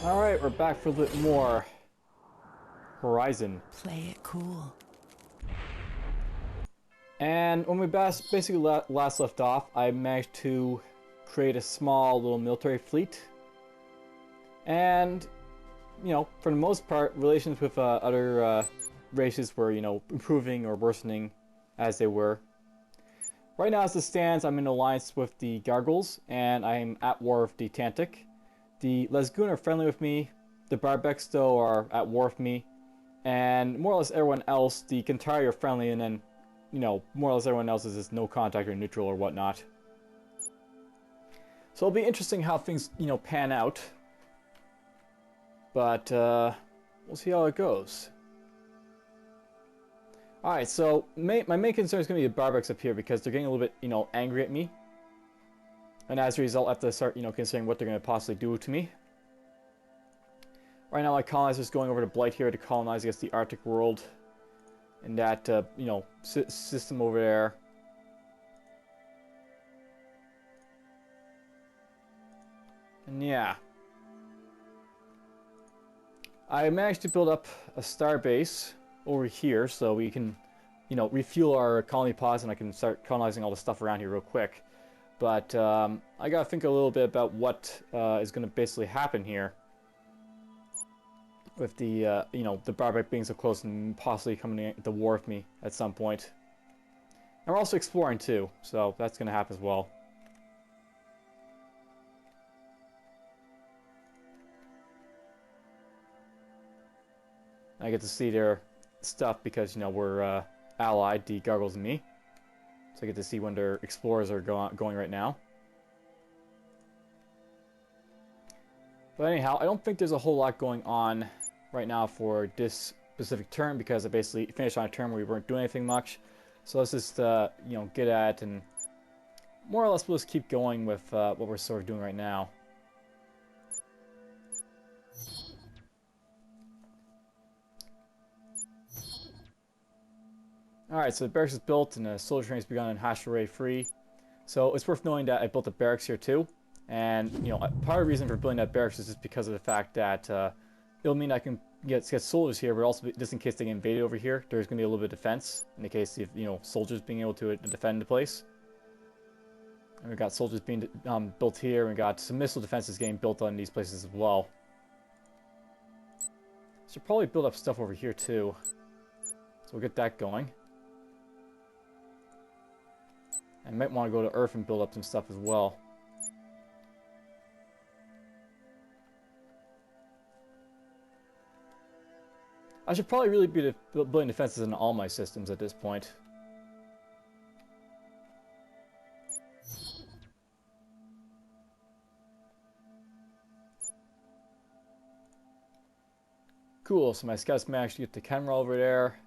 Alright, we're back for a bit more Horizon. Play it cool. And when we basically last left off, I managed to create a small little military fleet. And, you know, for the most part, relations with other races were, you know, improving or worsening as they were. Right now, as it stands, I'm in alliance with the Gargles, and I'm at war with the Tantik. The Lesgun are friendly with me, the Barbeks, though, are at war with me, and more or less everyone else, the Kantari are friendly, and then, you know, more or less everyone else is just no contact or neutral or whatnot. So it'll be interesting how things, you know, pan out. But, we'll see how it goes. Alright, so my main concern is going to be the Barbeks up here because they're getting a little bit, you know, angry at me. And as a result, I have to start, you know, considering what they're going to possibly do to me. Right now, my colonizers going over to Blight here to colonize, I guess, the Arctic world. And that, you know, system over there. And yeah. I managed to build up a star base over here so we can, you know, refuel our colony pods and I can start colonizing all the stuff around here real quick. But I gotta think a little bit about what is gonna basically happen here with the, you know, the Barbek being so close and possibly coming to war with me at some point. And we're also exploring too, so that's gonna happen as well. I get to see their stuff because, you know, we're allied, the Gargles and me. So I get to see when their explorers are going right now. But anyhow, I don't think there's a whole lot going on right now for this specific turn because I basically finished on a turn where we weren't doing anything much. So let's just, you know, get at and more or less we'll just keep going with what we're sort of doing right now. Alright, so the barracks is built and the soldier train has begun and hash array free. So it's worth knowing that I built a barracks here too. And, you know, part of the reason for building that barracks is just because of the fact that it'll mean I can get soldiers here, but also just in case they get invaded over here, there's going to be a little bit of defense in the case of, you know, soldiers being able to defend the place. And we've got soldiers being built here, and we've got some missile defenses getting built on these places as well. Should probably build up stuff over here too. So we'll get that going. I might want to go to Earth and build up some stuff as well. I should probably really be building defenses in all my systems at this point. Cool, so my scouts managed to get to Kenra over there.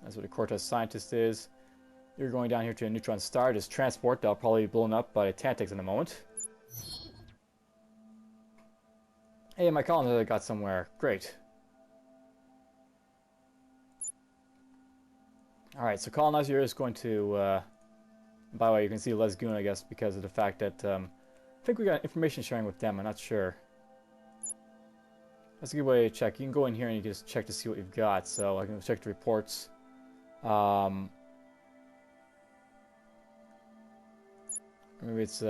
That's what a Cortez scientist is. You're going down here to a neutron star, just transport. That'll probably be blown up by Tantiks in a moment. Hey, my colonizer got somewhere. Great. Alright, so colonizer is going to... by the way, you can see Lesgun, I guess, because of the fact that... I think we got information sharing with them, I'm not sure. That's a good way to check. You can go in here and you can just check to see what you've got. So I can check the reports. Maybe it's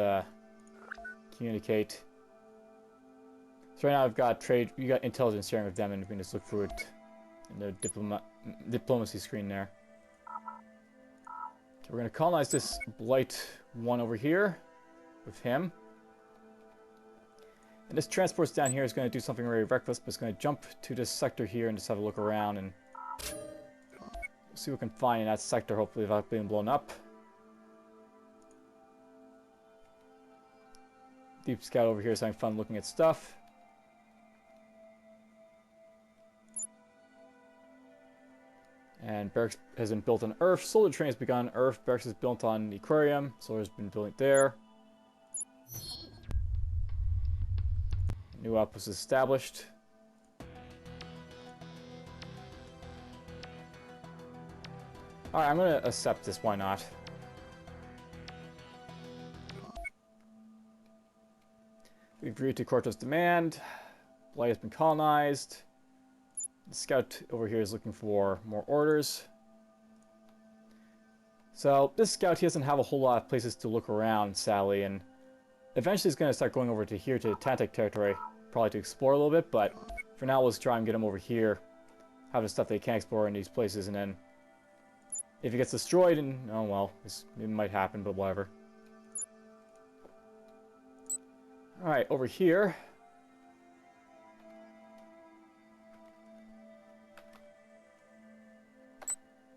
communicate. So right now I've got trade. You got intelligence sharing with them, and we can just look through it in the diplomacy screen there. So we're going to colonize this Blight one over here with him. And this transport's down here is going to do something very reckless, but it's going to jump to this sector here and just have a look around and see what we can find in that sector, hopefully without being blown up. Deep Scout over here is having fun looking at stuff. And barracks has been built on Earth. Solar train has begun on Earth. Barracks is built on the aquarium. Solar has been built there. New outpost is established. Alright, I'm gonna accept this, why not? We agreed to Corto's demand. Blight has been colonized. The scout over here is looking for more orders. So this scout, he doesn't have a whole lot of places to look around, sadly, and eventually he's going to start going over to here, to Tantik territory, probably to explore a little bit, but for now let's try and get him over here, having stuff they can't explore in these places, and then if he gets destroyed, and oh well, it might happen, but whatever. Alright, over here.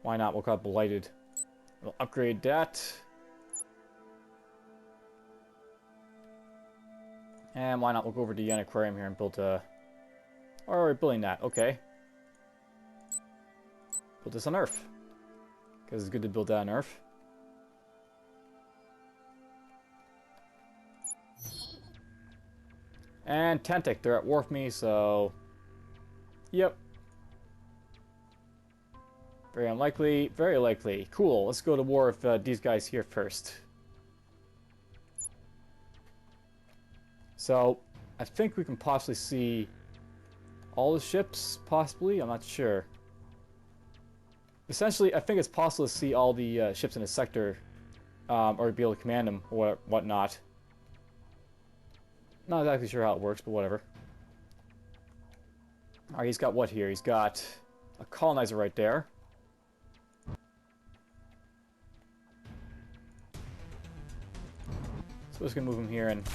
Why not? We'll call it Blighted. We'll upgrade that. And why not? We'll go over to the aquarium here and build a... Oh, we're building that. Okay. Build this on Earth. Because it's good to build that on Earth. And Tantik, they're at war with me, so... Yep. Very unlikely. Very likely. Cool. Let's go to war with these guys here first. So, I think we can possibly see all the ships, possibly. I'm not sure. Essentially, I think it's possible to see all the ships in a sector, or be able to command them, or whatnot. Not exactly sure how it works, but whatever. Alright, he's got what here? He's got a colonizer right there. So we're just going to move him here and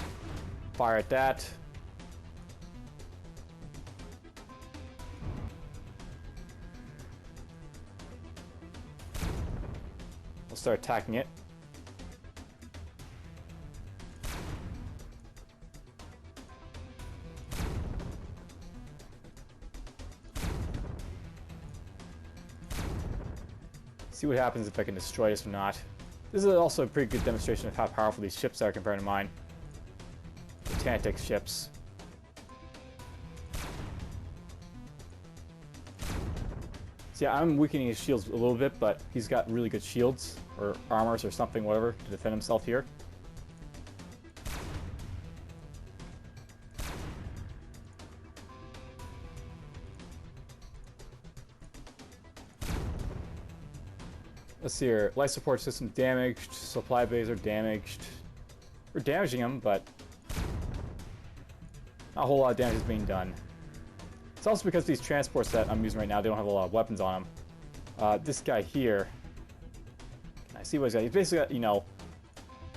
fire at that. We'll start attacking it. See what happens if I can destroy this or not. This is also a pretty good demonstration of how powerful these ships are compared to mine. The Tantik ships. So yeah, I'm weakening his shields a little bit, but he's got really good shields, or armors or something, whatever, to defend himself here. Let's see here. Life support system damaged. Supply bays are damaged. We're damaging them, but not a whole lot of damage is being done. It's also because these transports that I'm using right now, they don't have a lot of weapons on them. This guy here, I see what he's got. He's basically got, you know,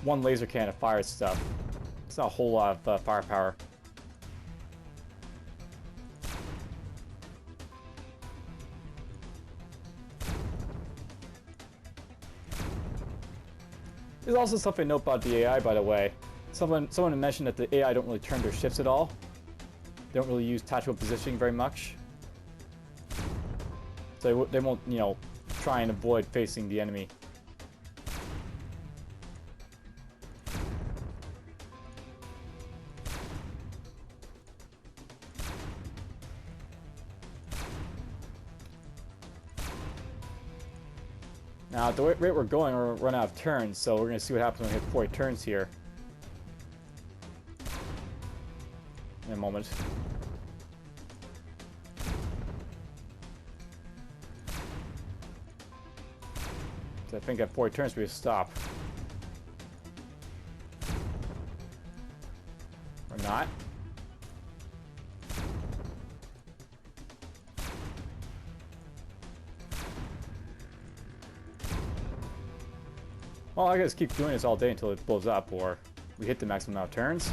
one laser cannon to fire stuff. It's not a whole lot of firepower. There's also something to note about the AI, by the way. Someone mentioned that the AI don't really turn their ships at all. They don't really use tactical positioning very much. So they won't, you know, try and avoid facing the enemy. Now, at the rate we're going, we're going to run out of turns, so we're going to see what happens when we hit 40 turns here. In a moment. So I think at 40 turns we stop. Or not. Well, I guess keep doing this all day until it blows up, or we hit the maximum amount of turns.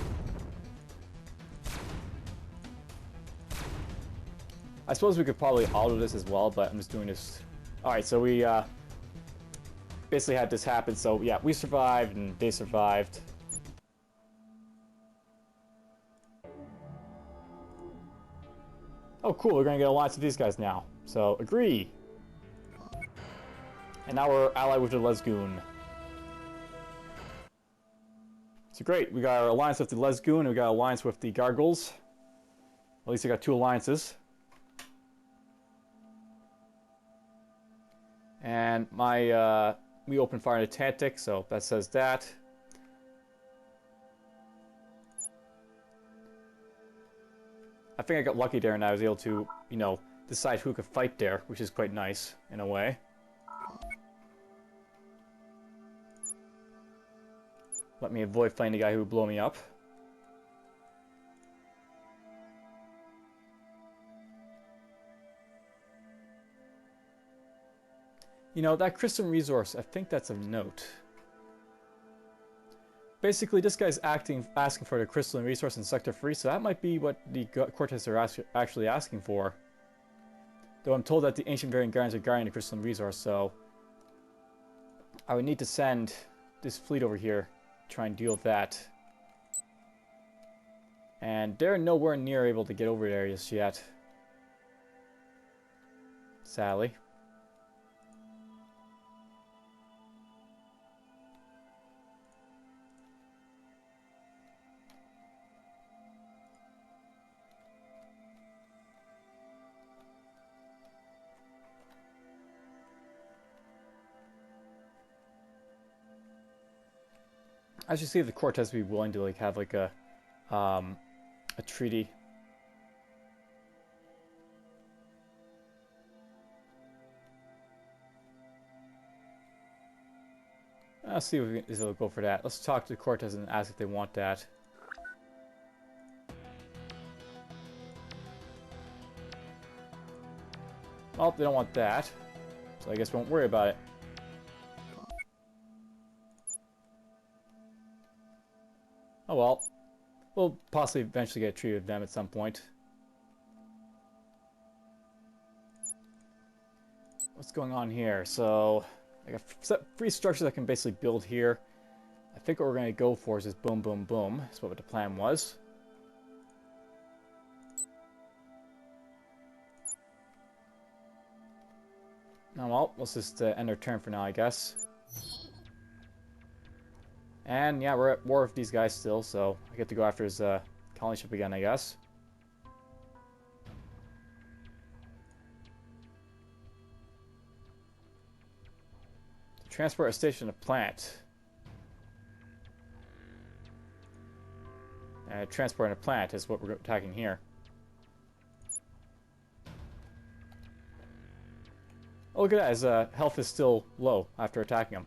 I suppose we could probably auto this as well, but I'm just doing this. Alright, so we basically had this happen, so yeah, we survived and they survived. Oh cool, we're gonna get alliance with these guys now. So, agree! And now we're allied with the Lesgoon. So great, we got our alliance with the Lesgoon, and we got alliance with the Gargoyles. At least I got 2 alliances. And my, we opened fire into Tantik, so that says that. I think I got lucky there and I was able to, you know, decide who could fight there, which is quite nice, in a way. Let me avoid fighting the guy who would blow me up. You know, that crystalline resource, I think that's of note. Basically, this guy's asking for the crystalline resource in Sector 3, so that might be what the Cortez are actually asking for. Though I'm told that the Ancient Variant Guardians are guarding the crystalline resource, so I would need to send this fleet over here to try and deal with that. And they're nowhere near able to get over there just yet. Sadly. I should see if the Cortez would be willing to like have like a treaty. Let's see if they'll go for that. Let's talk to the Cortez and ask if they want that. Well, they don't want that, so I guess we won't worry about it. Oh well. We'll possibly eventually get a treaty with them at some point. What's going on here? So, I got three structures I can basically build here. I think what we're going to go for is this boom, boom, boom. That's what the plan was. Oh well, let's just end our turn for now, I guess. And yeah, we're at war with these guys still, so I get to go after his colony ship again, I guess. Transport a station to plant. Transporting a plant is what we're attacking here. Oh, look at that, his health is still low after attacking him.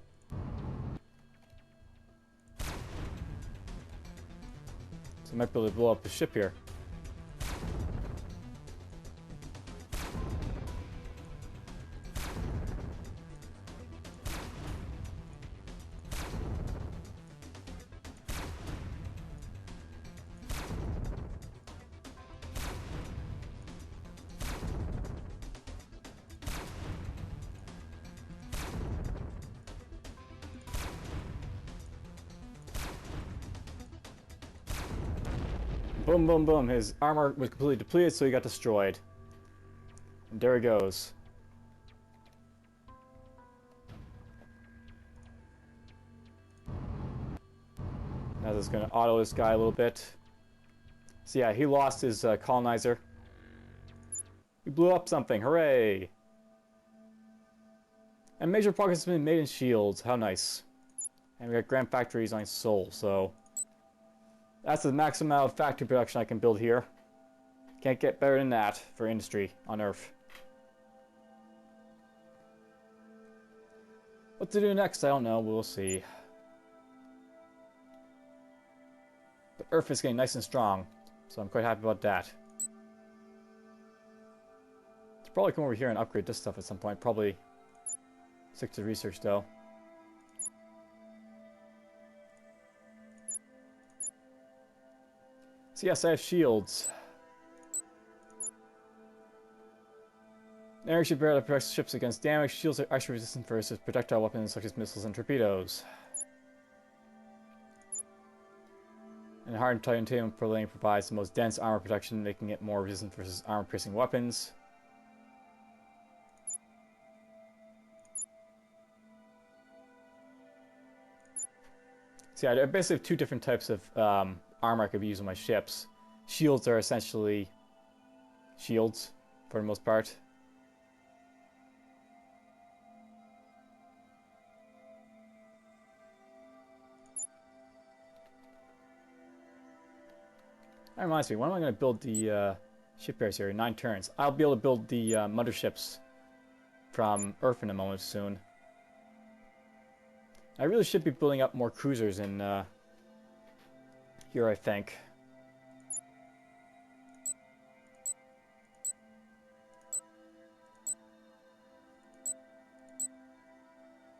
So I might be able to blow up the ship here. Boom, boom, boom. His armor was completely depleted, so he got destroyed. And there he goes. Now this is going to auto this guy a little bit. So yeah, he lost his colonizer. We blew up something. Hooray! And major progress has been made in shields. How nice. And we got grand factories on Sol, so that's the maximum amount of factory production I can build here. Can't get better than that for industry on Earth. What to do next, I don't know. We'll see. But Earth is getting nice and strong, so I'm quite happy about that. Should probably come over here and upgrade this stuff at some point. Probably stick to research, though. So yes, I have shields. Air should barely protect ships against damage. Shields are extra resistant versus projectile weapons such as missiles and torpedoes. And hardened titanium plating provides the most dense armor protection, making it more resistant versus armor-piercing weapons. So yeah, I basically have two different types of armor I could use on my ships. Shields are essentially shields, for the most part. That reminds me, when am I going to build the Shipyards here, 9 turns. I'll be able to build the motherships from Earth in a moment soon. I really should be building up more cruisers in here, I think.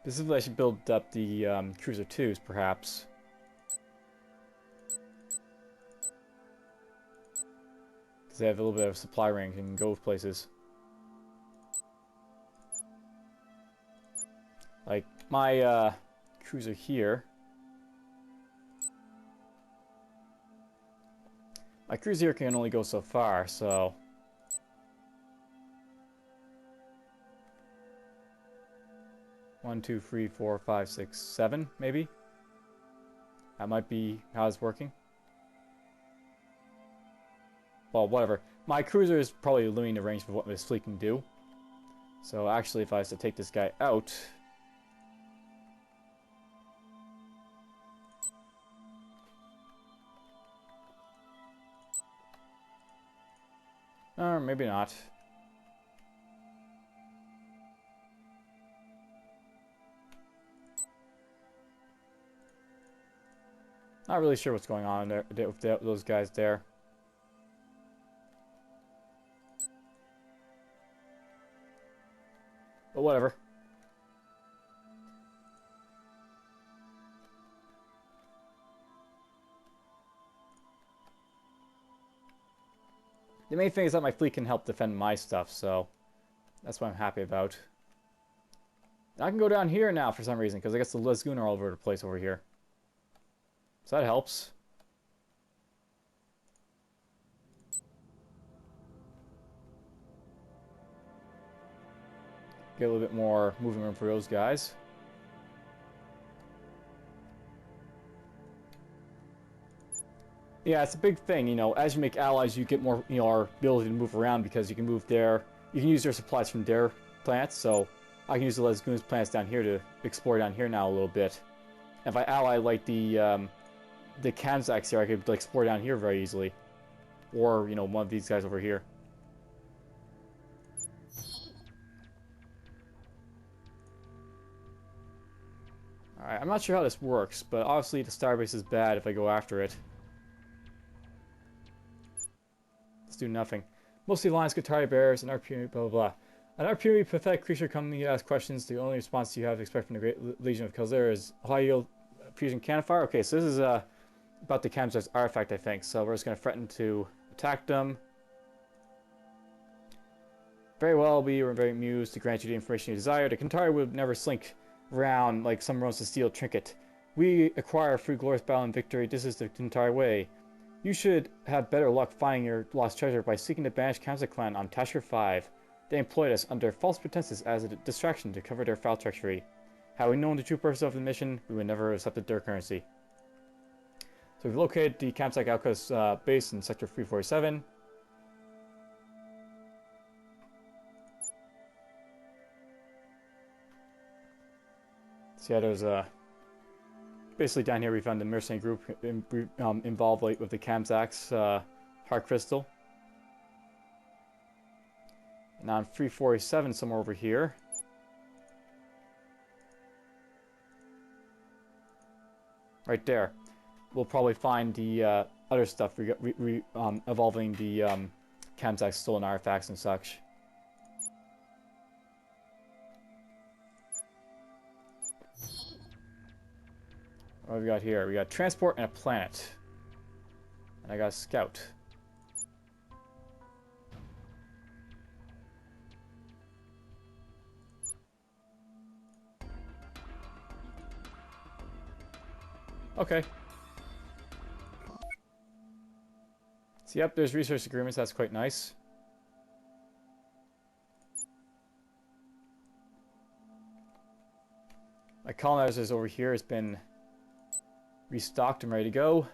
Specifically, I should build up the cruiser 2s, perhaps. Because they have a little bit of supply range and can go places. Like, my cruiser here. My cruiser here can only go so far, so... 1, 2, 3, 4, 5, 6, 7, maybe? That might be how it's working. Well, whatever. My cruiser is probably limiting the range of what this fleet can do. So actually, if I was to take this guy out... Or maybe not. Not really sure what's going on there with those guys there. But whatever. The main thing is that my fleet can help defend my stuff, so that's what I'm happy about. I can go down here now for some reason, because I guess the Lagoon are all over the place over here. So that helps. Get a little bit more moving room for those guys. Yeah, it's a big thing, you know, as you make allies, you get more, you know, our ability to move around because you can move their, you can use their supplies from their plants, so I can use the Lagoon's plants down here to explore down here now a little bit. If I ally, like, the Kamzaks here, I could, like, explore down here very easily. Or, you know, one of these guys over here. Alright, I'm not sure how this works, but obviously the starbase is bad if I go after it. Let's do nothing. Mostly lions, guitar bears, and RP, blah blah blah. An RP pathetic creature coming to ask questions. The only response you have to expect from the Great Legion of Kelzer is high yield fusion cannon fire. Okay, so this is about the Kamzak's artifact, I think. So we're just going to threaten to attack them. Very well, we were very amused to grant you the information you desire. The Kantari would never slink around like some wants to steal trinket. We acquire through glorious battle and victory. This is the Kantari way. You should have better luck finding your lost treasure by seeking to banish Kamzak clan on Tashir 5. They employed us under false pretenses as a distraction to cover their foul treachery. Had we known the true purpose of the mission, we would never have accepted their currency. So we've located the Kamzak Outcast base in Sector 347. So yeah, there's basically down here we found the mercenary group involved like, with the Kamzak's Heart Crystal. And on 347 somewhere over here. Right there. We'll probably find the other stuff involving the Kamzak's stolen artifacts and such. What have we got here? We got transport and a planet. And I got a scout. Okay. So yep, there's research agreements. That's quite nice. My colonizers over here has been restocked and ready to go.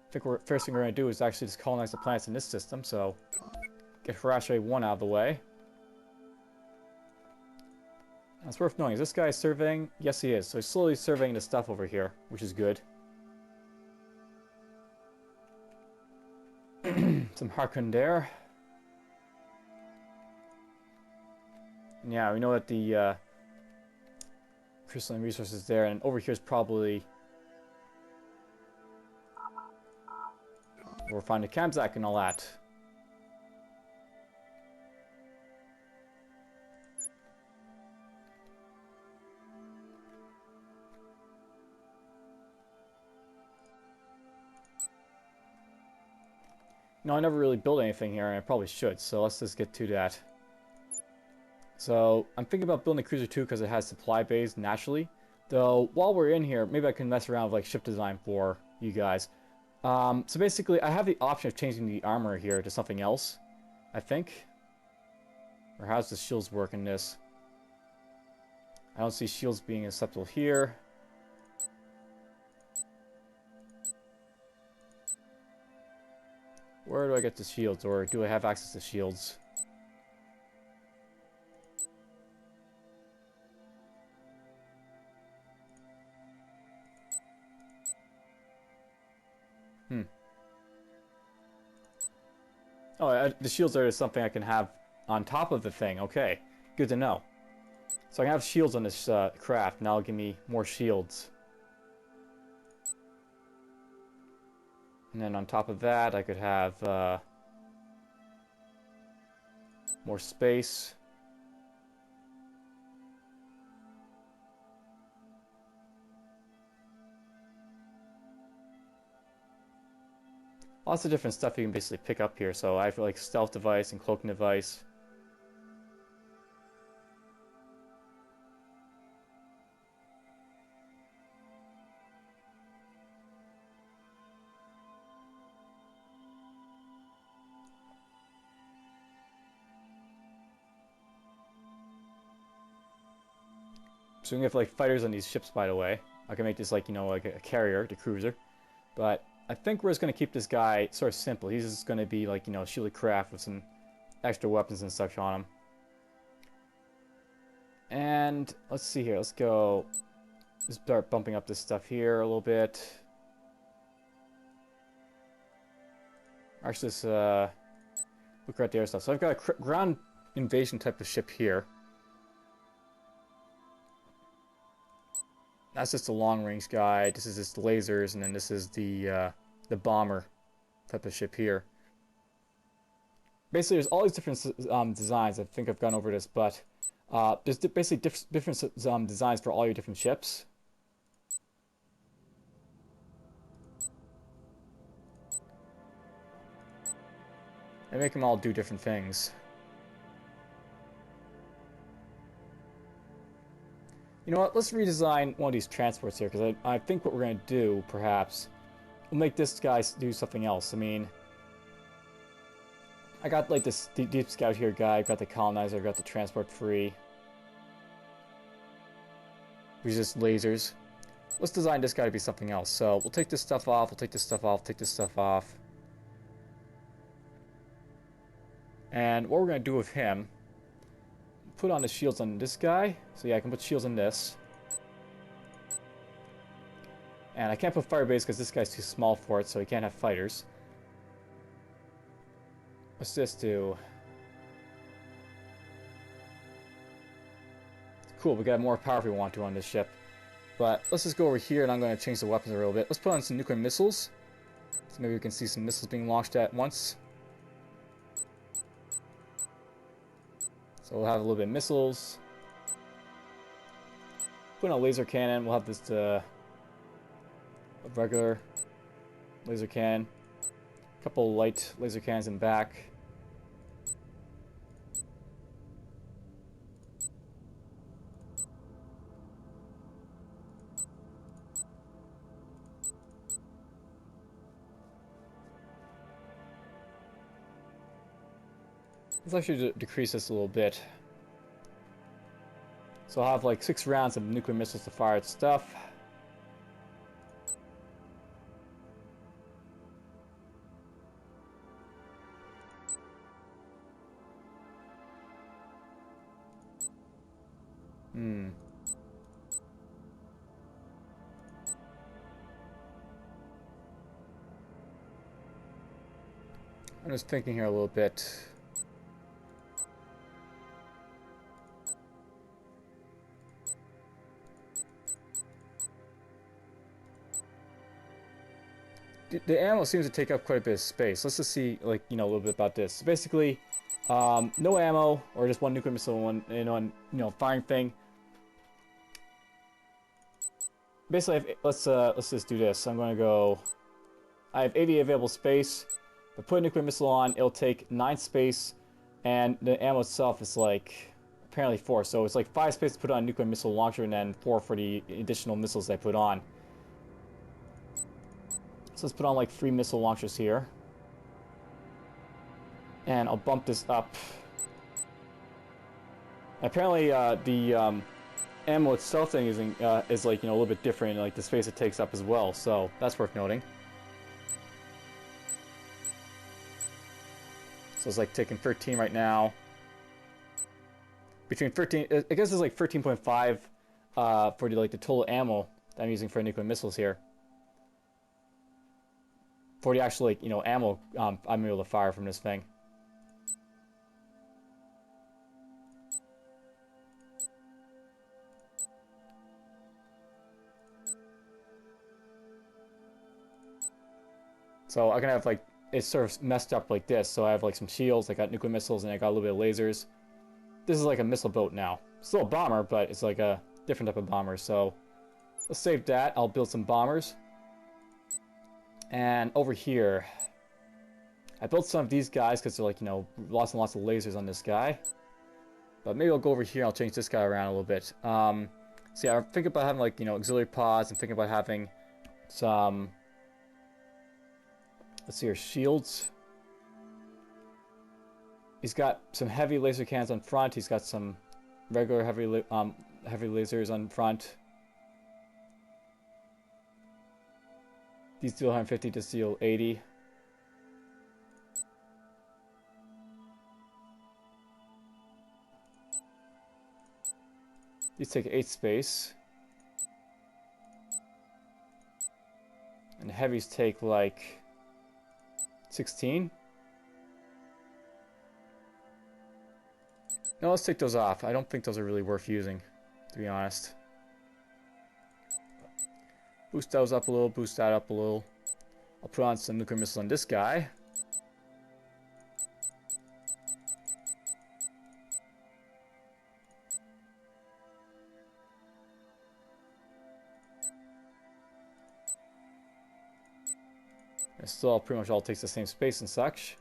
I think first thing we're going to do is actually just colonize the planets in this system, so get Harashe 1 out of the way. And it's worth knowing, is this guy surveying? Yes, he is. So he's slowly surveying the stuff over here, which is good. Some Harkundare. Yeah, we know that the crystalline resource is there, and over here is probably we'll find the Kamzak and all that. No, I never really built anything here, and I probably should, so let's just get to that. So, I'm thinking about building a cruiser too because it has supply bays naturally. Though, while we're in here, maybe I can mess around with like ship design for you guys. So basically, I have the option of changing the armor here to something else, I think. Or how does the shields work in this? I don't see shields being acceptable here. Where do I get the shields, or do I have access to shields? Oh, the shields are something I can have on top of the thing. Okay, good to know. So I can have shields on this craft, and that'll give me more shields. And then on top of that, I could have more space. Lots of different stuff you can basically pick up here. So I have like stealth device and cloaking device. So we can have like fighters on these ships, by the way. I can make this like, you know, like a carrier, the cruiser. But I think we're just going to keep this guy sort of simple. He's just going to be like, you know, shielded craft with some extra weapons and such on him. And let's see here. Let's go. Let's start bumping up this stuff here a little bit. Actually, let's look right there stuff. So I've got a ground invasion type of ship here. That's just a long-range guy. This is just lasers, and then this is the bomber type of ship here. Basically, there's all these different designs. I think I've gone over this, but there's basically different designs for all your different ships. They make them all do different things. You know what, let's redesign one of these transports here, because I think what we're going to do, perhaps, we'll make this guy do something else. I mean, I got like this deep scout here guy, I've got the colonizer, I've got the transport free. Resist lasers. Let's design this guy to be something else. So we'll take this stuff off, we'll take this stuff off, take this stuff off. And what we're going to do with him, put on the shields on this guy. So yeah, I can put shields on this. And I can't put fire base because this guy's too small for it, so he can't have fighters. What's this do? Cool, we got more power if we want to on this ship. But let's just go over here, and I'm going to change the weapons a little bit. Let's put on some nuclear missiles. So maybe we can see some missiles being launched at once. So we'll have a little bit of missiles. Put in a laser cannon. We'll have this a regular laser cannon. A couple light laser cannons in back. Let's actually decrease this a little bit. So I'll have like 6 rounds of nuclear missiles to fire at stuff. I'm just thinking here a little bit. the ammo seems to take up quite a bit of space. Let's just see, like, you know, a little bit about this. So basically, no ammo, or just one nuclear missile, one, firing thing. Basically, let's just do this. I'm going to go. I have 80 available space. If I put a nuclear missile on, it'll take 9 space, and the ammo itself is like apparently 4. So it's like 5 space to put on a nuclear missile launcher, and then 4 for the additional missiles I put on. So let's put on like 3 missile launchers here, and I'll bump this up. Apparently, the ammo itself thing is like, you know, a little bit different, like the space it takes up as well. So that's worth noting. So it's like taking 13 right now. Between 13, I guess it's like 13.5 for the total ammo that I'm using for nuclear missiles here. For the actual, like, you know, ammo I'm able to fire from this thing. So I can have, like, it's sort of messed up like this. So I have like some shields, I got nuclear missiles, and I got a little bit of lasers. This is like a missile boat now. Still a bomber, but it's like a different type of bomber. So let's save that. I'll build some bombers. And over here, I built some of these guys because they're like, you know, lots and lots of lasers on this guy. But maybe I'll go over here and I'll change this guy around a little bit. So yeah, I'm thinking about having, like, you know, auxiliary pods. I'm thinking about having some, let's see here, shields. He's got some heavy laser cannons on front. He's got some regular heavy lasers on front. These deal 150 to deal 80. These take 8 space. And the heavies take like 16. No, let's take those off. I don't think those are really worth using, to be honest. Boost those up a little, boost that up a little. I'll put on some nuclear missiles on this guy. It still pretty much all takes the same space and such.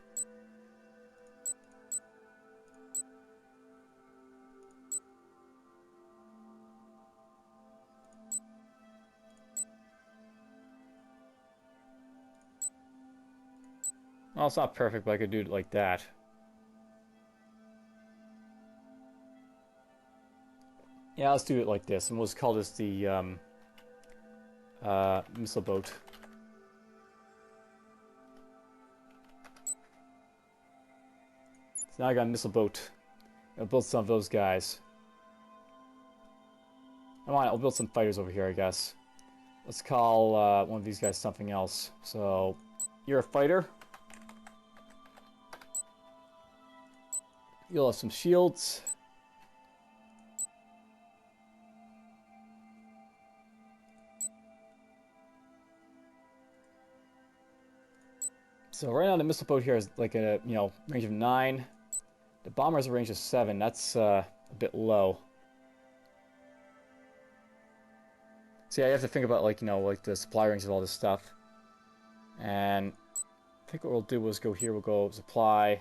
Well, it's not perfect, but I could do it like that. Yeah, let's do it like this, and we'll just call this the missile boat. So now I got a missile boat. I'll build some of those guys. I'll build some fighters over here, I guess. Let's call one of these guys something else. So, you're a fighter. You'll have some shields. So right now the missile boat here is like a, you know, range of 9. The bomber has a range of 7. That's a bit low. So yeah, you have to think about, like, you know, like the supply range of all this stuff. And I think what we'll do is go here. We'll go supply.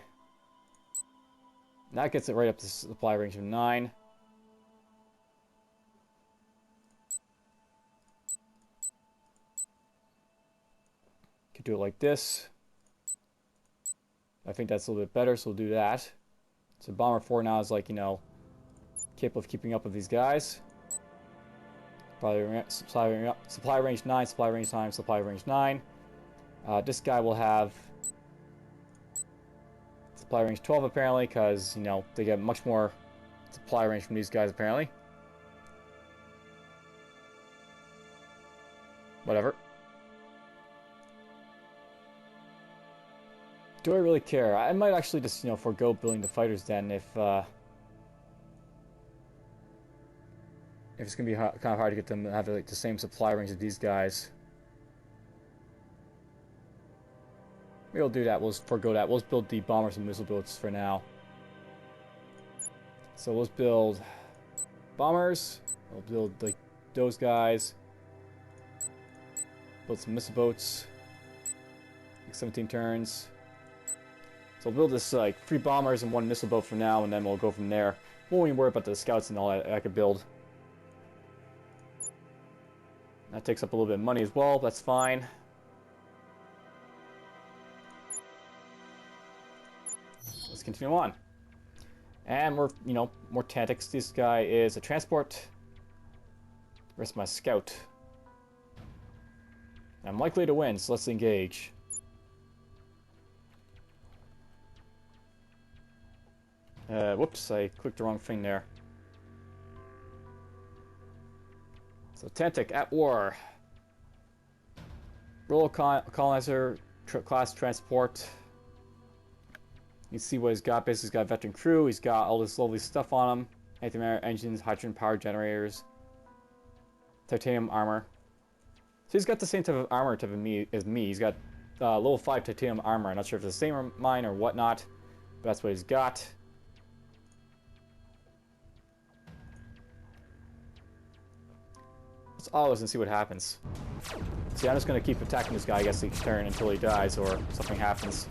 And that gets it right up to supply range of 9. Could do it like this. I think that's a little bit better, so we'll do that. So Bomber 4 now is, like, you know, capable of keeping up with these guys. Supply range 9, supply range 9, supply range 9. This guy will have supply range 12 apparently, because, you know, they get much more supply range from these guys apparently. Whatever. Do I really care? I might actually just, you know, forego building the fighters then if it's gonna be kind of hard to get them to have, like, the same supply range as these guys. We'll do that. We'll forego that. We'll build the bombers and missile boats for now. So let's build bombers. We'll build like those guys. Build some missile boats. Like 17 turns. So we'll build this like 3 bombers and 1 missile boat for now, and then we'll go from there. Won't even worry about the scouts and all that I could build. That takes up a little bit of money as well. That's fine. Let's continue on. And we're, you know, more Tantiks. This guy is a transport. Where's my scout? I'm likely to win, so let's engage. Whoops, I clicked the wrong thing there. So Tantik at war. Royal colonizer class transport. You see what he's got. Basically, he's got a veteran crew. He's got all this lovely stuff on him. Anti-matter engines, hydrogen power generators, titanium armor. So he's got the same type of armor type of as me. He's got level 5 titanium armor. I'm not sure if it's the same or mine or whatnot, but that's what he's got. Let's autos and see what happens. See, I'm just going to keep attacking this guy, I guess, each turn until he dies or something happens.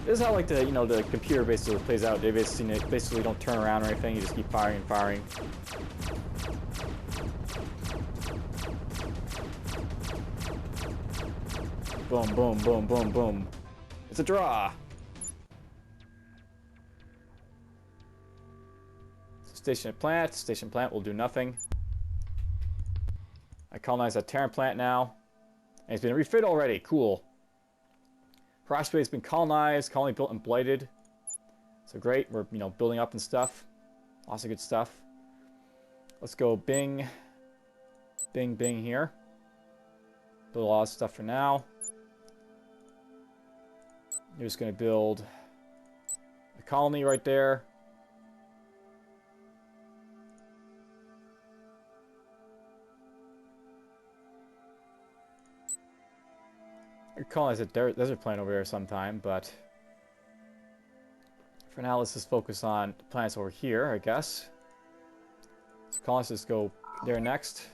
This is how, like, the, you know, the computer basically plays out. They basically don't turn around or anything. You just keep firing and firing. Boom, boom, boom, boom, boom. It's a draw. So station plant. Station plant will do nothing. I colonize that Terran plant now. And it's been refit already. Cool. Crossway has been colonized. Colony built and blighted. So great. We're, you know, building up and stuff. Lots of good stuff. Let's go Bing. Bing, Bing here. Build a lot of stuff for now. You're just going to build a colony right there. I could colonize a desert planet over there sometime, but for now, let's just focus on the planets over here, I guess. So colonists just go there next.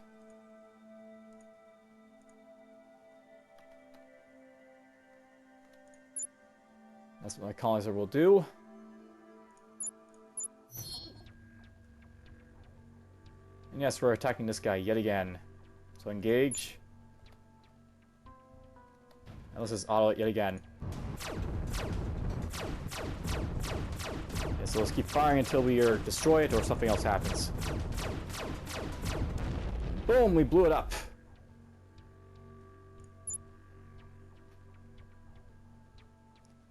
That's what my colonizer will do. And yes, we're attacking this guy yet again. So engage. And let's just auto it yet again. Yeah, so let's keep firing until we are destroyed or something else happens. Boom, we blew it up.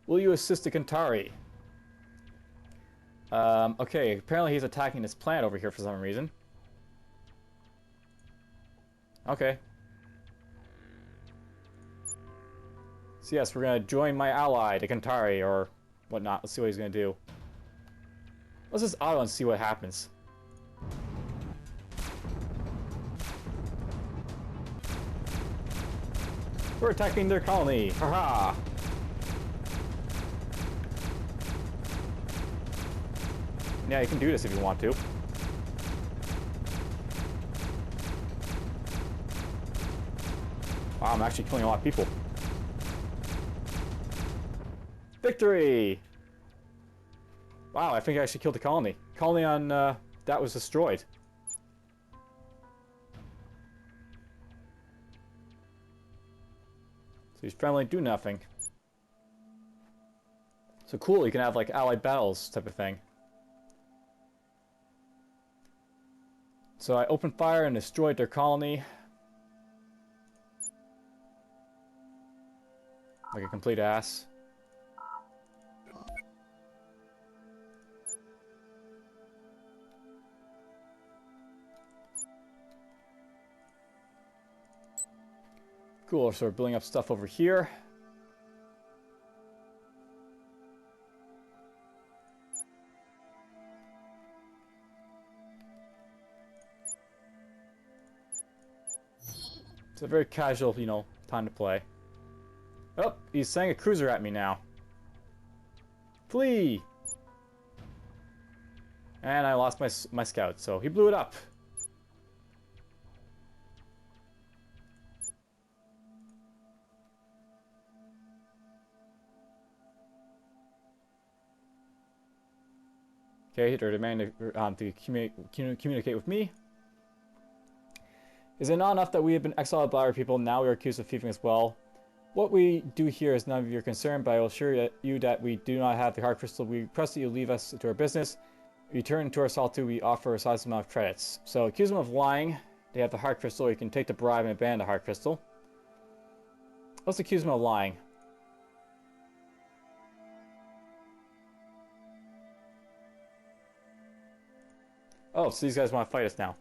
Will you assist the Kantari? Okay, apparently he's attacking this planet over here for some reason. Okay. So yes, we're going to join my ally, the Kantari, or whatnot. Let's see what he's going to do. Let's just auto and see what happens. We're attacking their colony. Haha! Yeah, you can do this if you want to. Wow, I'm actually killing a lot of people. Victory! Wow, I think I actually killed the colony. Colony on that was destroyed. So he's friendly, do nothing. So cool, you can have like allied battles type of thing. So I opened fire and destroyed their colony. Like a complete ass. Cool, so we're building up stuff over here. It's a very casual, you know, time to play. Oh, he's sending a cruiser at me now. Flee! And I lost my scout, so he blew it up. Okay, they're demanding to communicate with me. Is it not enough that we have been exiled by our people, now we are accused of thieving as well? What we do here is none of your concern, but I will assure you that we do not have the heart crystal. We request that you leave us to our business. Return to our solitude, we offer a sizable amount of credits. So accuse them of lying. They have the heart crystal, or you can take the bribe and abandon the heart crystal. Let's accuse them of lying. Oh, so these guys want to fight us now.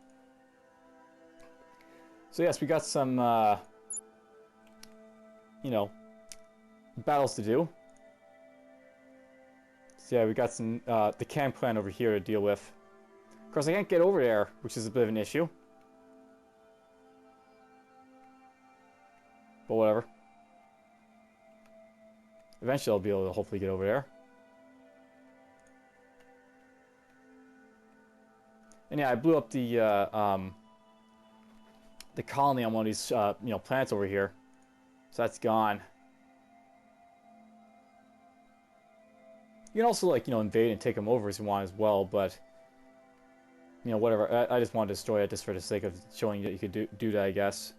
So yes, we got some, you know, battles to do. So yeah, we got some, the camp clan over here to deal with. Of course, I can't get over there, which is a bit of an issue. But whatever. Eventually I'll be able to hopefully get over there. And yeah, I blew up the colony on one of these, you know, planets over here. So that's gone. You can also, like, you know, invade and take them over if you want as well, but, you know, whatever. I just wanted to destroy it just for the sake of showing that you could do that, I guess.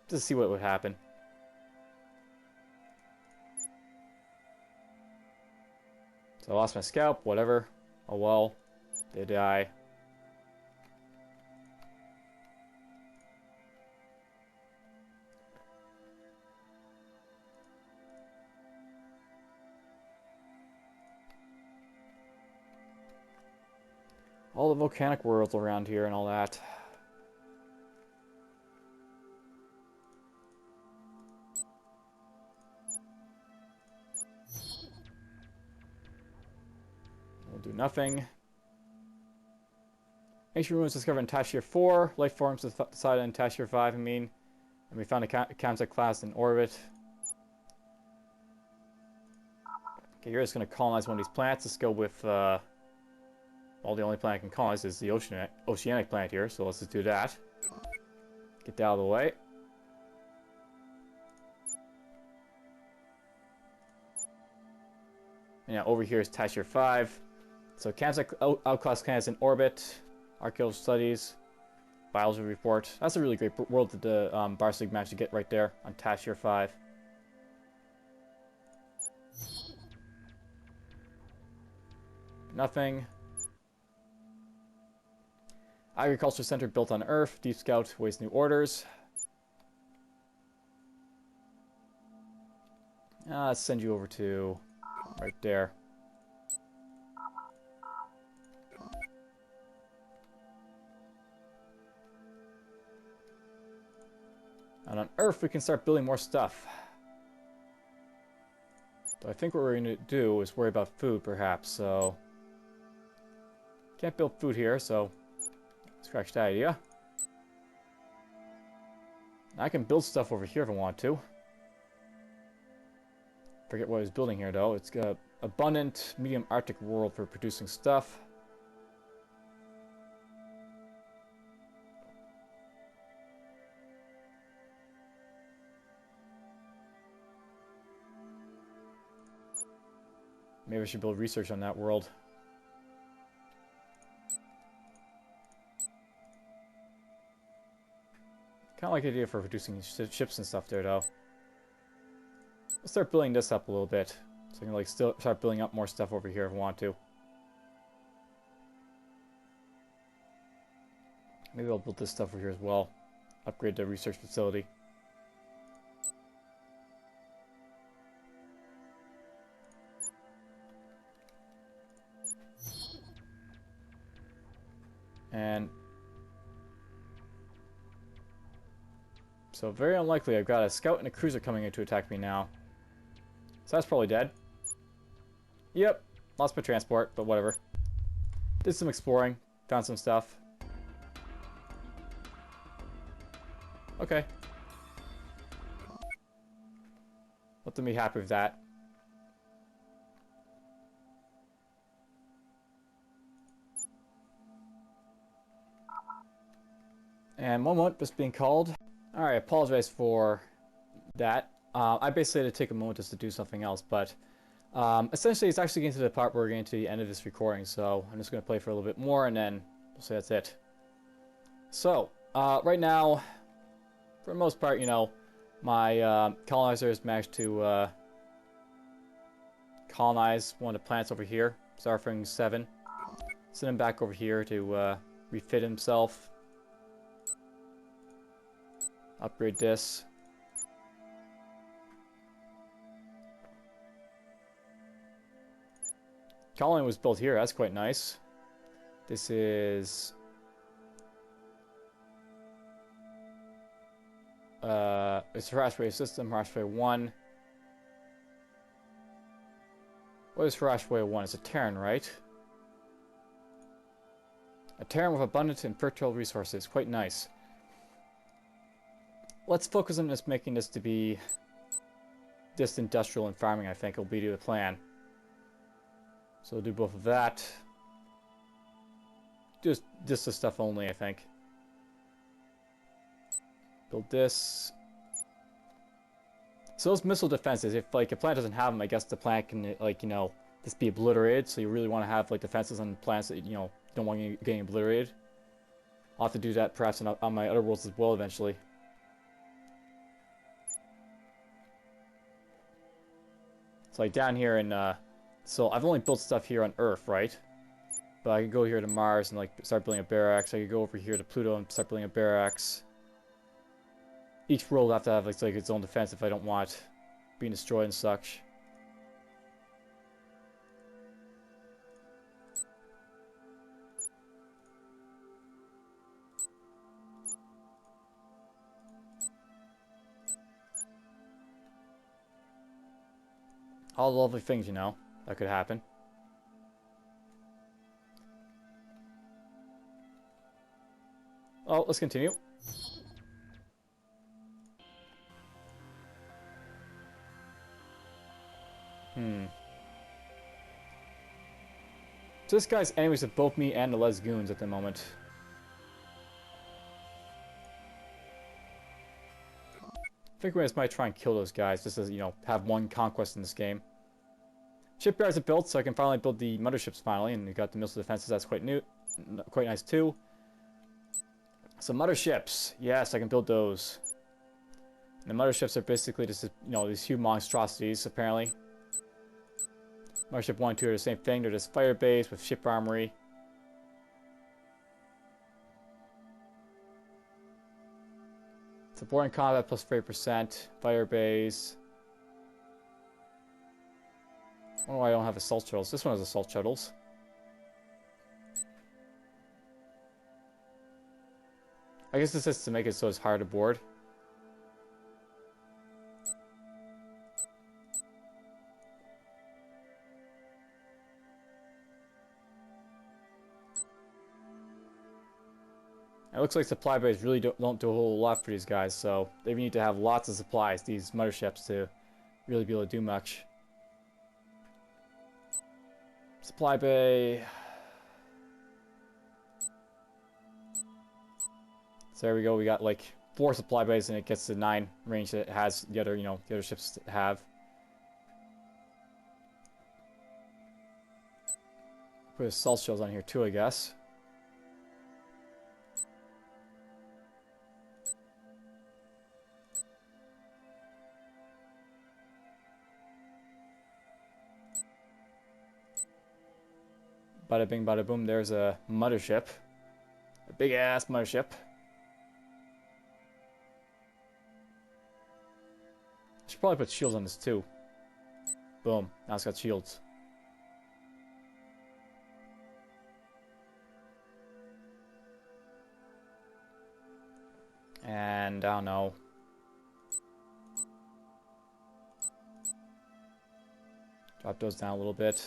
Just to see what would happen. So I lost my scalp, whatever. Oh well. They die. All the volcanic worlds around here and all that. We'll do nothing. Ancient ruins discovered in Tashir 4. Life forms decided in Tashir 5, I mean. And we found a Kamsa class in orbit. Okay, you're just going to colonize one of these planets. Let's go with... well, the only planet I can colonize is the oceanic planet here, so let's just do that. Get that out of the way. And yeah, over here is Tashir 5. So Kamsa outclass planets in orbit. Archaeological studies. Biology report. That's a really great world that the Barsig managed to get right there on Tashir 5. Nothing. Agriculture center built on Earth. Deep Scout waits new orders. Let's send you over to right there. And on Earth, we can start building more stuff. So I think what we're going to do is worry about food, perhaps. So can't build food here, so scratch that idea. I can build stuff over here if I want to. Forget what I was building here, though. It's got abundant medium Arctic world for producing stuff. Maybe I should build research on that world. Kind of like the idea for producing ships and stuff there, though. Let's start building this up a little bit, so I can like still start building up more stuff over here if I want to. Maybe I'll build this stuff over here as well. Upgrade the research facility. And so very unlikely I've got a scout and a cruiser coming in to attack me now. So that's probably dead. Yep, lost my transport, but whatever. Did some exploring, found some stuff. Okay. Let them be happy with that. And one moment, just being called. Alright, I apologize for that. I basically had to take a moment just to do something else, but essentially it's actually getting to the part where we're getting to the end of this recording, so I'm just going to play for a little bit more and then we'll say that's it. So, right now, for the most part, you know, my colonizers managed to colonize one of the planets over here, Starfring 7. Send him back over here to refit himself. Upgrade this. Colony was built here, that's quite nice. This is... it's Harashway system, Harashway 1. What is Harashway 1? It's a Terran, right? A Terran with abundant and fertile resources, quite nice. Let's focus on just making this to be just industrial and farming, I think will be the plan. So we'll do both of that. Just the stuff only, I think. Build this. So those missile defenses, if like a planet doesn't have them, I guess the planet can, like, you know, just be obliterated. So you really want to have like defenses on planets that, you know, don't want you getting obliterated. I'll have to do that perhaps on my other worlds as well eventually. So like down here in, so I've only built stuff here on Earth, right? But I could go here to Mars and like start building a barracks. I could go over here to Pluto and start building a barracks. Each world will have to have like its own defense if I don't want being destroyed and such. All the lovely things, you know, that could happen. Oh, let's continue. So this guy's enemies of both me and the Lesgoons at the moment. I think we just might try and kill those guys, just as, you know, have one conquest in this game. Shipyards are built, so I can finally build the motherships finally, and we got the missile defenses, that's quite new, quite nice too. So motherships, yes, I can build those. And the motherships are basically just, you know, these huge monstrosities, apparently. Mothership 1 and 2 are the same thing, they're just fire base with ship armory. Supporting combat plus 30%, fire base. I don't know why I don't have assault shuttles. This one has assault shuttles. I guess this is to make it so it's hard to board. It looks like supply bays really don't do a whole lot for these guys, so they need to have lots of supplies, these motherships, to really be able to do much. Supply bay. So there we go, we got like 4 supply bays and it gets the 9 range that it has the other, you know, the other ships have. Put assault shells on here too, I guess. Bada bing, bada boom, there's a mothership. A big ass mothership. I should probably put shields on this too. Boom, now it's got shields. And I don't know. Drop those down a little bit.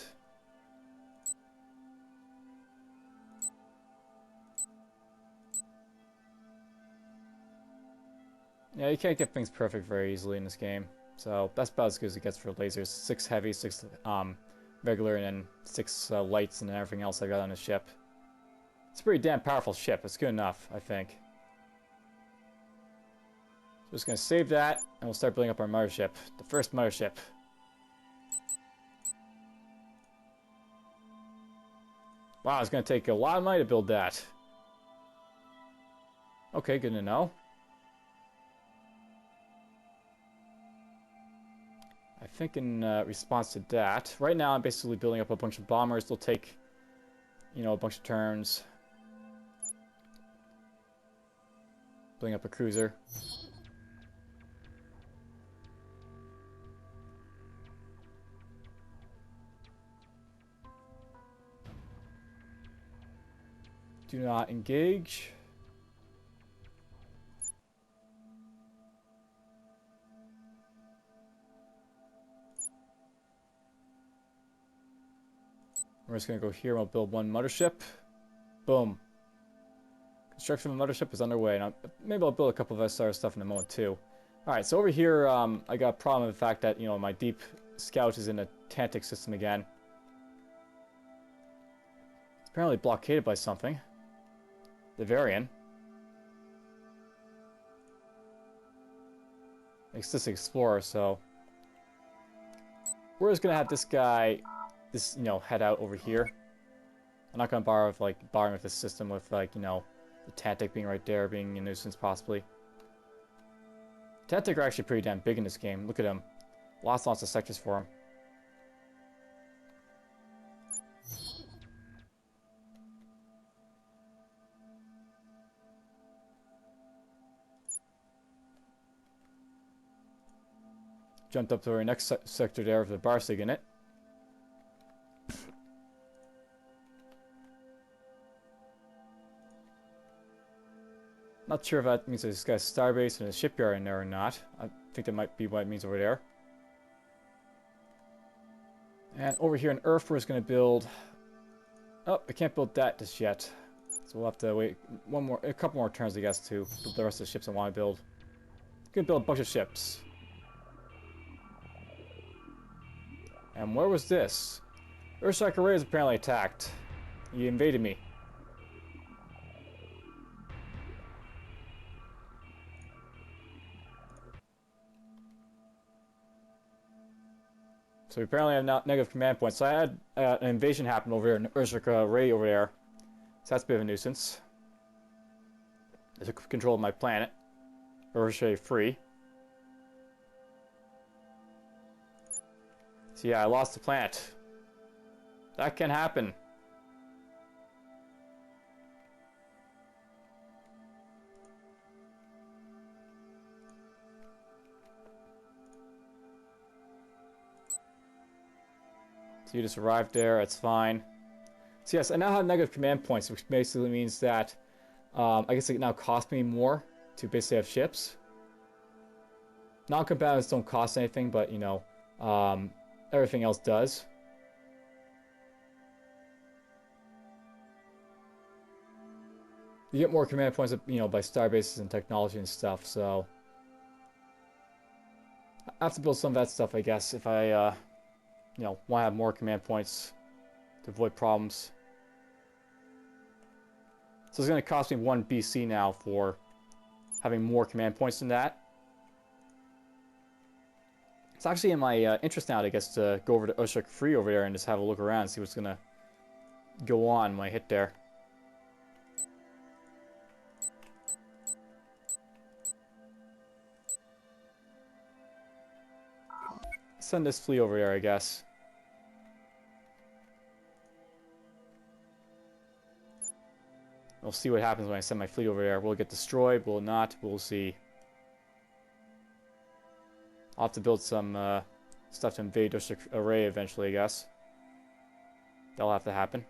Yeah, you can't get things perfect very easily in this game. So that's about as good as it gets for lasers. 6 heavy, 6 regular, and then 6 lights, and then everything else I got on the ship. It's a pretty damn powerful ship. It's good enough, I think. So just gonna save that, and we'll start building up our mothership. The first mothership. Wow, it's gonna take a lot of money to build that. Okay, good to know. I think in response to that, right now I'm basically building up a bunch of bombers. They'll take, you know, a bunch of turns. Building up a cruiser. Do not engage. We're just going to go here and we'll build one mothership. Boom. Construction of a mothership is underway. Now, maybe I'll build a couple of SR stuff in a moment too. Alright, so over here I got a problem with the fact that, you know, my deep scout is in a Tantik system again. It's apparently blockaded by something. The Varian. It's this explorer, so we're just gonna have this guy, you know, head out over here. I'm not gonna bother with this system with, like, you know, the Tantik being right there, being a nuisance possibly. Tantik are actually pretty damn big in this game. Look at them. Lots of sectors for them. Jumped up to our next sector there with the Barsig in it. Not sure if that means there's got a starbase and a shipyard in there or not. I think that might be what it means over there. And over here on Earth, we're just going to build... Oh, I can't build that just yet. So we'll have to wait a couple more turns, I guess, to build the rest of the ships I want to build. Gonna build a bunch of ships. And where was this? Earthshaker Ray is apparently attacked. He invaded me. So we apparently have now negative command points. So I had an invasion happen over here, an Earthshaker Ray over there. So that's a bit of a nuisance. I took control of my planet. Earthshaker free. So yeah, I lost the planet. That can happen. So you just arrived there, it's fine. So yes, I now have negative command points, which basically means that I guess it now costs me more to basically have ships. Non-combatants don't cost anything, but you know, everything else does. You get more command points, you know, by star bases and technology and stuff, so I have to build some of that stuff, I guess, if I, you know, want to have more command points to avoid problems. So it's going to cost me 1 BC now for having more command points than that. It's actually in my interest now, I guess, to go over to Earthshaker Free over there and just have a look around and see what's going to go on when I hit there. Send this fleet over there, I guess. We'll see what happens when I send my fleet over there. Will it get destroyed? Will it not? We'll see. I'll have to build some stuff to invade Earthshaker Array eventually, I guess. That'll have to happen.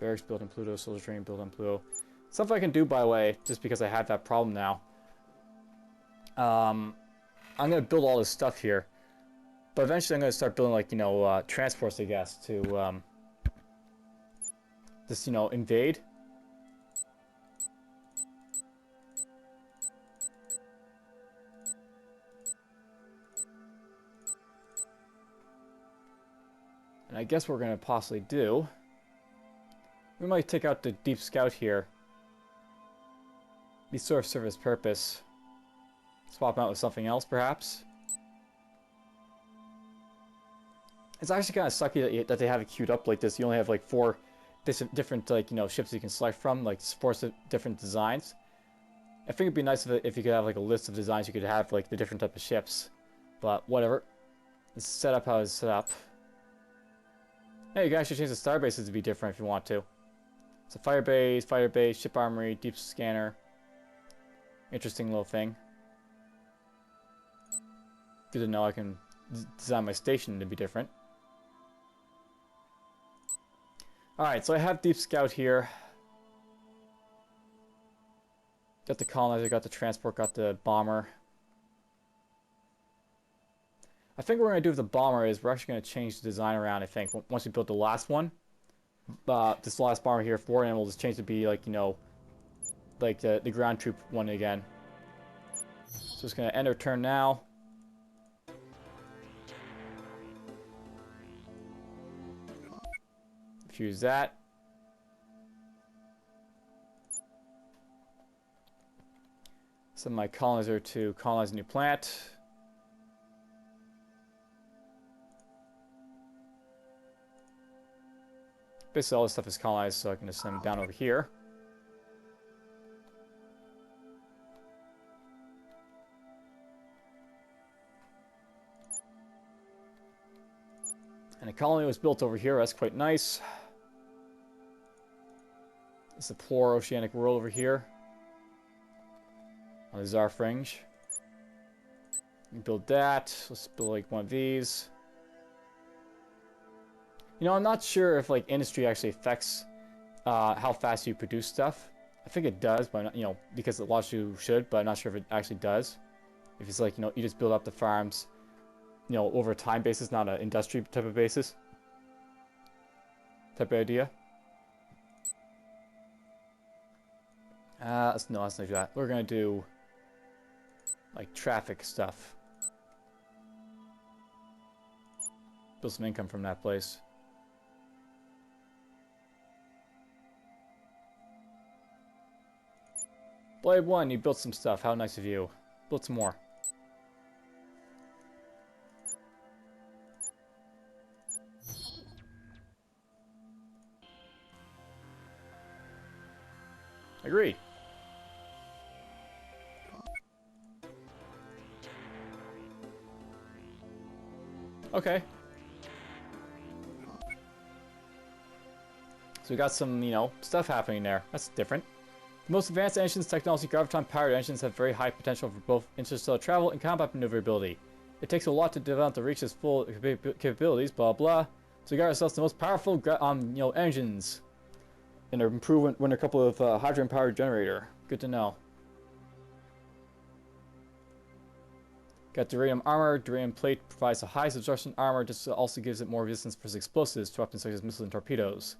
Barracks built on Pluto, soldier training built on Pluto. Stuff I can do, by the way, just because I have that problem now. I'm going to build all this stuff here. But eventually I'm going to start building, like, you know, transports, I guess, to just, you know, invade. I guess what we're going to possibly do, we might take out the Deep Scout here. These sort of serve its purpose. Swap them out with something else, perhaps. It's actually kind of sucky that they have it queued up like this. You only have like 4 different like, you know, ships you can select from, like 4 different designs. I think it'd be nice if you could have like a list of designs you could have, like the different type of ships. But whatever. It's set up how it's set up. Hey, you can actually change the star bases to be different if you want to. So fighter base, ship armory, deep scanner. Interesting little thing. Good to know I can design my station to be different. Alright, so I have Deep Scout here. Got the colonizer, got the transport, got the bomber. I think what we're going to do with the bomber is we're actually going to change the design around, I think. Once we build the last one. This last bomber here, 4, and we'll just change it to be like, you know, like the ground troop one again. So it's going to end our turn now. Fuse that. Send my colonizer to colonize a new plant. Basically all this stuff is colonized, so I can just send them down over here. And a colony was built over here, that's quite nice. It's a poor oceanic world over here. On the Czar Fringe. Build that. Let's build like one of these. You know, I'm not sure if like industry actually affects how fast you produce stuff. I think it does, but not, you know, because a lot of you should, but I'm not sure if it actually does. If it's like, you know, you just build up the farms, you know, over a time basis, not an industry type of basis. Type of idea. Let's not do that. We're gonna do like traffic stuff. Build some income from that place. Blade 1, you built some stuff. How nice of you. Build some more. Agreed. Okay. So we got some, you know, stuff happening there. That's different. The most advanced engines technology, graviton-powered engines, have very high potential for both interstellar travel and combat maneuverability. It takes a lot to develop to reach its full capabilities, blah blah. So we got ourselves the most powerful, you know, engines. And they're improved when a couple of hydrogen-powered generator. Good to know. Got Durium armor. Durium plate provides a high subtraction armor. This also gives it more resistance for explosives to weapons such as missiles and torpedoes.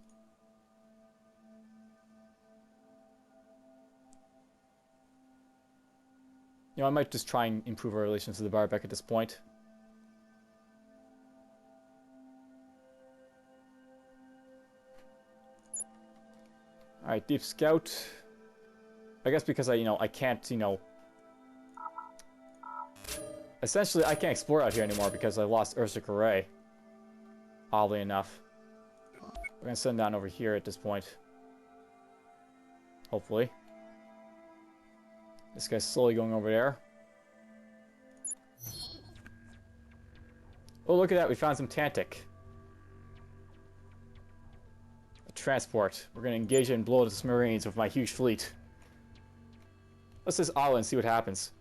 You know, I might just try and improve our relations to the Barbek at this point. Alright, Deep Scout. I guess because I can't, you know... Essentially, I can't explore out here anymore because I lost Ursic Array. Oddly enough. We're gonna send down over here at this point. Hopefully. This guy's slowly going over there. Oh, look at that. We found some Tantik. A transport. We're going to engage it and blow the submarines with my huge fleet. Let's just auto and see what happens.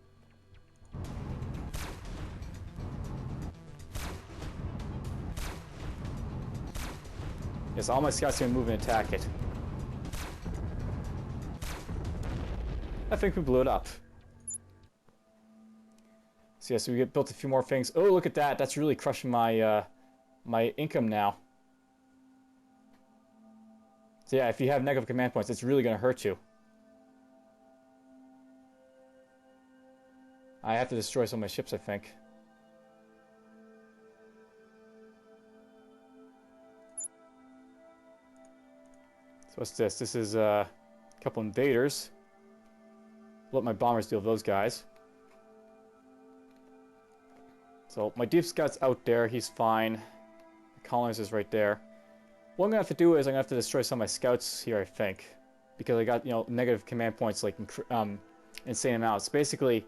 Yes, all my scouts are going to move and attack it. I think we blew it up. So yeah, so we built a few more things. Oh, look at that. That's really crushing my my income now. So yeah, if you have negative command points, it's really going to hurt you. I have to destroy some of my ships, I think. what's this? This is a couple invaders. Let my bombers deal with those guys. So my deep scout's out there. He's fine. The colonist is right there. What I'm gonna have to do is I'm gonna have to destroy some of my scouts here, I think, because I got, you know, negative command points, like insane amounts. Basically,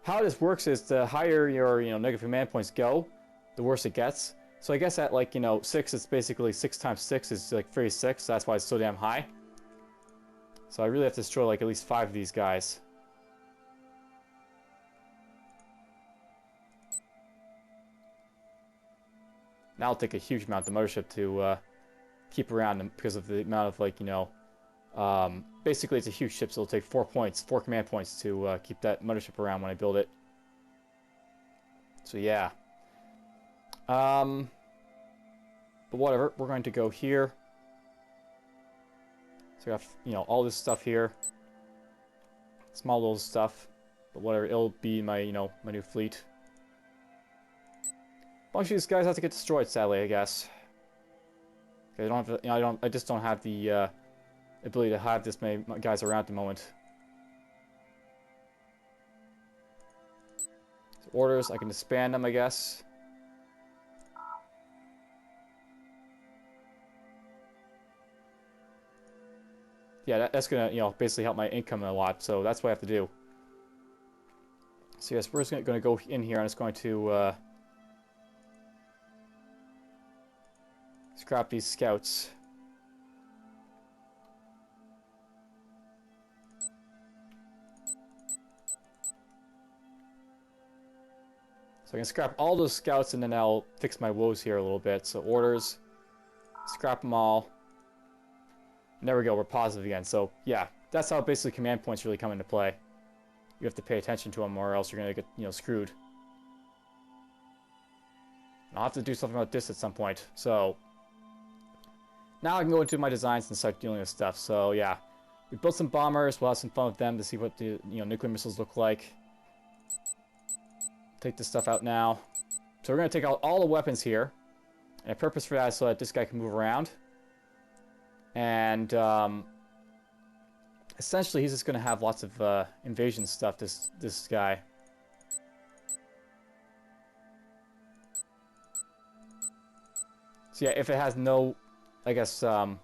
how this works is the higher your, you know, negative command points go, the worse it gets. So I guess at, like, you know, 6, it's basically 6 times 6 is like 36. So that's why it's so damn high. So I really have to destroy like at least 5 of these guys. Now it'll take a huge amount of the mothership to keep around because of the amount of, like, you know, basically it's a huge ship, so it'll take 4 points, 4 command points to keep that mothership around when I build it. So yeah. But whatever, we're going to go here. So I got, you know, all this stuff here. Small little stuff. But whatever, it'll be my, you know, my new fleet. A bunch of these guys have to get destroyed, sadly, I guess. I don't have, you know, I just don't have the ability to have this many guys around at the moment. So orders, I can disband them, I guess. Yeah, that's gonna, you know, basically help my income a lot, so that's what I have to do. So yes, we're just gonna go in here and it's going to scrap these scouts. So I can scrap all those scouts and then I'll fix my woes here a little bit. So orders, scrap them all. And there we go, we're positive again. So yeah, that's how basically command points really come into play. You have to pay attention to them or else you're gonna get, you know, screwed. And I'll have to do something about this at some point. So now I can go into my designs and start dealing with stuff. So yeah, we built some bombers. We'll have some fun with them to see what the, you know, nuclear missiles look like. Take this stuff out now. So we're going to take out all the weapons here. And a purpose for that is so that this guy can move around. And essentially he's just going to have lots of invasion stuff, this guy. So yeah, if it has no, I guess, let's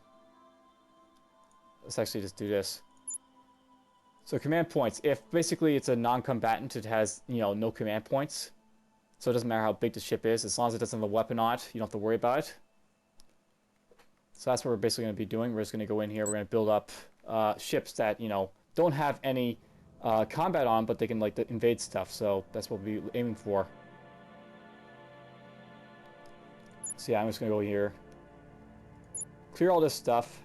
actually just do this. So command points, if basically it's a non-combatant, it has, you know, no command points. So it doesn't matter how big the ship is, as long as it doesn't have a weapon on it, you don't have to worry about it. So that's what we're basically going to be doing. We're just going to go in here, we're going to build up ships that, you know, don't have any combat on, but they can, like, invade stuff. So that's what we'll be aiming for. So yeah, I'm just going to go here. Clear all this stuff.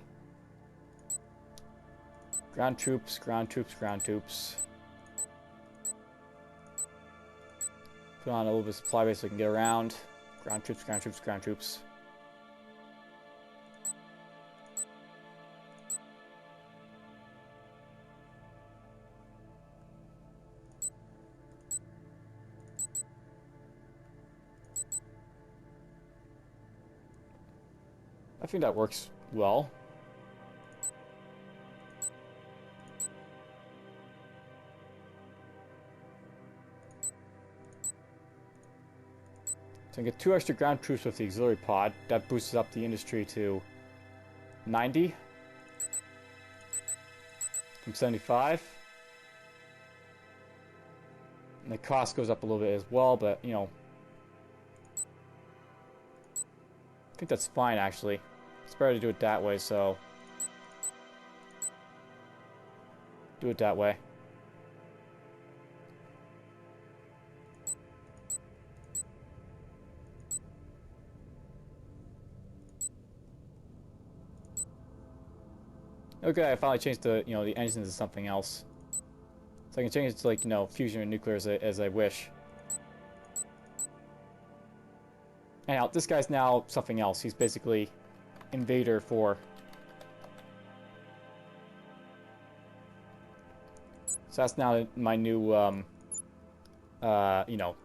Ground troops, ground troops, ground troops. Put on a little bit of supply base so we can get around. Ground troops, ground troops, ground troops. I think that works well. So I get 2 extra ground troops with the auxiliary pod. That boosts up the industry to 90 from 75. And the cost goes up a little bit as well, but, you know, I think that's fine, actually. It's better to do it that way, so do it that way. Okay, I finally changed the, you know, the engines to something else. So I can change it to, like, you know, fusion and nuclear as I wish. Anyhow, this guy's now something else. He's basically Invader 4. So that's now my new, you know,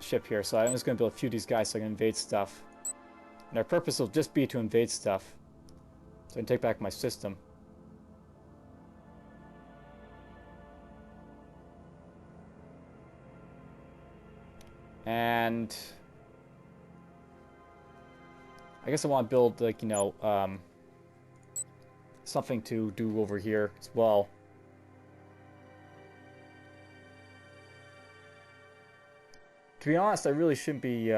ship here. So I'm just going to build a few of these guys so I can invade stuff. And their purpose will just be to invade stuff. So I can take back my system. And I guess I want to build, like, you know, something to do over here as well. To be honest, I really shouldn't be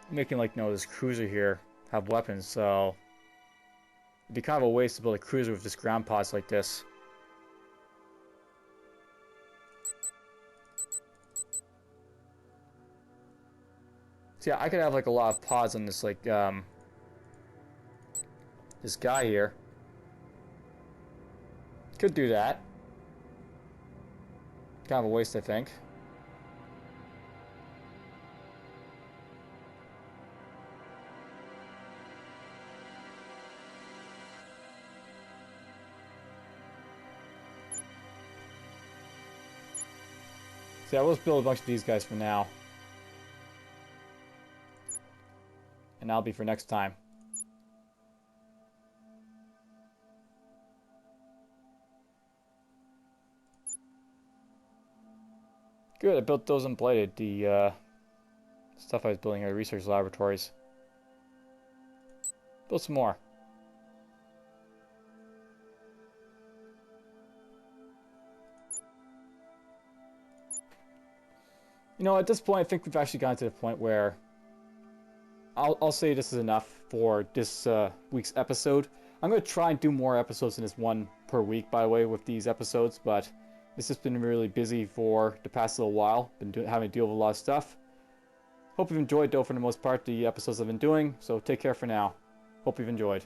making, like, you know, this cruiser here have weapons, so it'd be kind of a waste to build a cruiser with just ground pods like this. So yeah, I could have like a lot of pods on this, like, this guy here. Could do that. Kind of a waste, I think. So yeah, let's build a bunch of these guys for now. And that'll be for next time. Good, I built those and bladed the stuff I was building here, research laboratories. Build some more. You know, at this point, I think we've actually gotten to the point where I'll say this is enough for this week's episode. I'm going to try and do more episodes than this one per week, by the way, with these episodes, but it's just been really busy for the past little while. Been having to deal with a lot of stuff. Hope you've enjoyed, though, for the most part, the episodes I've been doing, so take care for now. Hope you've enjoyed.